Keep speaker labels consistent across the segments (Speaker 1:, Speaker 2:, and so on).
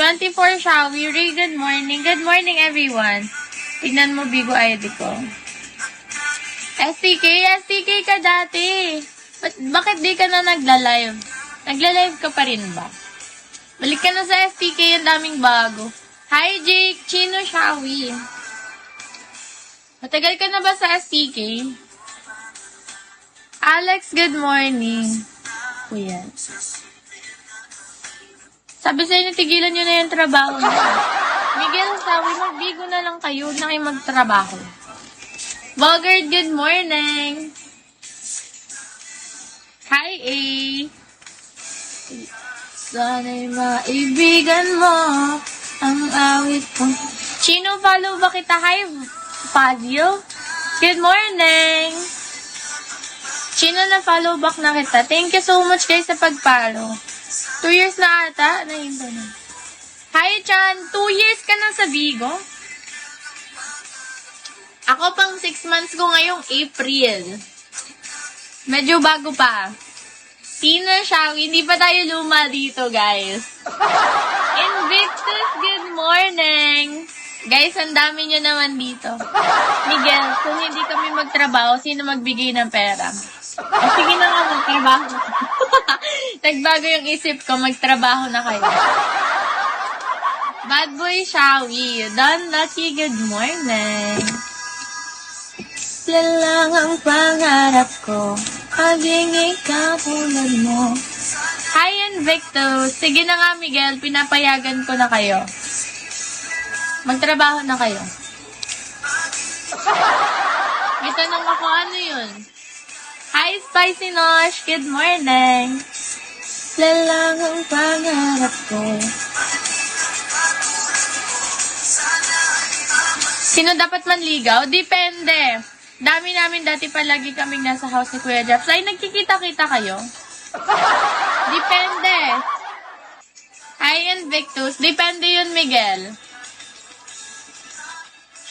Speaker 1: 24 Shawi, Ray, good morning. Good morning, everyone. Tignan mo, Bigo ID ko. STK ka dati. Bakit di ka na nagla-live? Nagla-live ka pa rin ba? Balik ka na sa STK, yung daming bago. Hi, Jake, Chino, Shawi. Matagal ka na ba sa STK? Alex, good morning. Kuya. Sabi sa'yo, tigilan nyo na yung trabaho nyo. Miguel, sabi, magbigo na lang kayo na kayo magtrabaho. Bogart, good morning. Hi, A. Sana'y maibigan mo ang awit ko. Chino, follow ba kita? Hi, Fazio. Good morning. Chino, na follow back na kita. Thank you so much guys sa pag-follow. 2 years na ata. Nahinto na. Hi, Chan. 2 years ka na sa Vigo? Ako pang 6 months ko ngayong April. Medyo bago pa. Tina, Shawi, hindi pa tayo luma dito, guys. Invictus, good morning. Guys, ang dami nyo naman dito. Miguel, kung hindi kami magtrabaho, sino magbigay ng pera? O, sige na nga, magtrabaho. Nagbago yung isip ko, magtrabaho na kayo. Bad boy, Shawi. Don Lucky, good morning. Yan lang ang pangarap ko, maging ikaw tulad mo. Hi, Invictus. Sige na nga, Miguel, pinapayagan ko na kayo. Magtrabaho na kayo. May tanong ako, ano yun? Hi, Spicy Nosh. Good morning. Lalang ang pangarap ko. Sino dapat manligaw? Depende. Dami namin dati palagi kaming nasa house ni Kuya Jeff. Ay, nagkikita-kita kayo? Depende. Hi, Invictus. Depende yun, Miguel.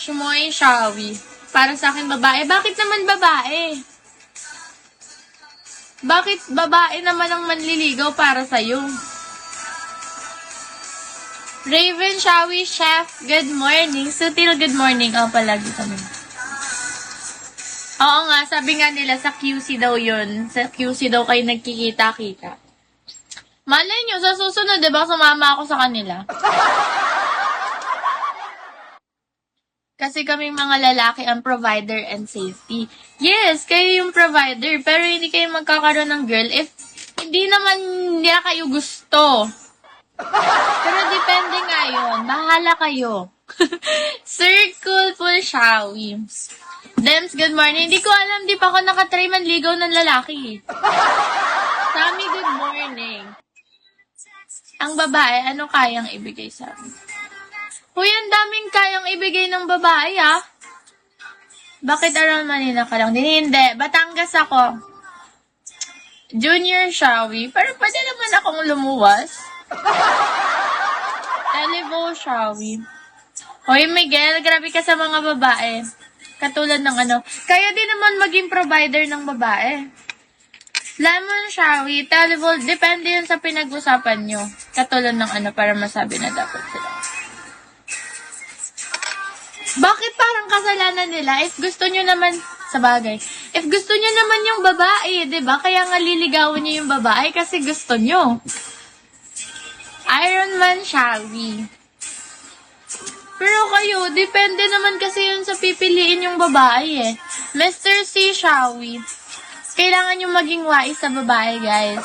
Speaker 1: Shumoy, Shawi. Para sa akin, babae. Bakit naman babae? Bakit babae naman ang manliligaw para sa'yo? Raven, Shawi, Chef, good morning. Sutil, good morning. Oh, palagi kami. Oo nga, sabi nga nila sa QC daw yun. Sa QC daw kayo nagkikita-kita. Malay nyo, sa susunod, diba, sumama ako sa kanila. Kasi kaming mga lalaki ang provider and safety. Yes, kayo yung provider, pero hindi kayo magkakaroon ng girl if hindi naman nila kayo gusto. Pero depende nga yun. Bahala kayo. Circle full Shawi. Dems, good morning. Hindi ko alam, di pa ako nakatry manligaw ng lalaki. Sammy, good morning. Ang babae, ano kayang ibigay sa amin? Uy, ang daming kayang ibigay ng babae, ah. Bakit around Manila ka lang? Hindi, Batangas ako. Junior Shawi. Pero pwede naman akong lumuwas. Televo Shawi. Uy, Miguel, grabe ka sa mga babae. Katulad ng ano. Kaya din naman maging provider ng babae. Lemon Shawi, Televo, depende yun sa pinag-usapan nyo. Katulad ng ano, para masabi na dapat sila. Bakit parang kasalanan nila? If gusto nyo naman, sa bagay, if gusto nyo naman yung babae, diba? Kaya nga liligawan nyo yung babae kasi gusto nyo. Iron Man Shawi. Pero kayo, depende naman kasi yun sa pipiliin yung babae eh. Mr. C Shawi. Kailangan nyo maging wais sa babae, guys.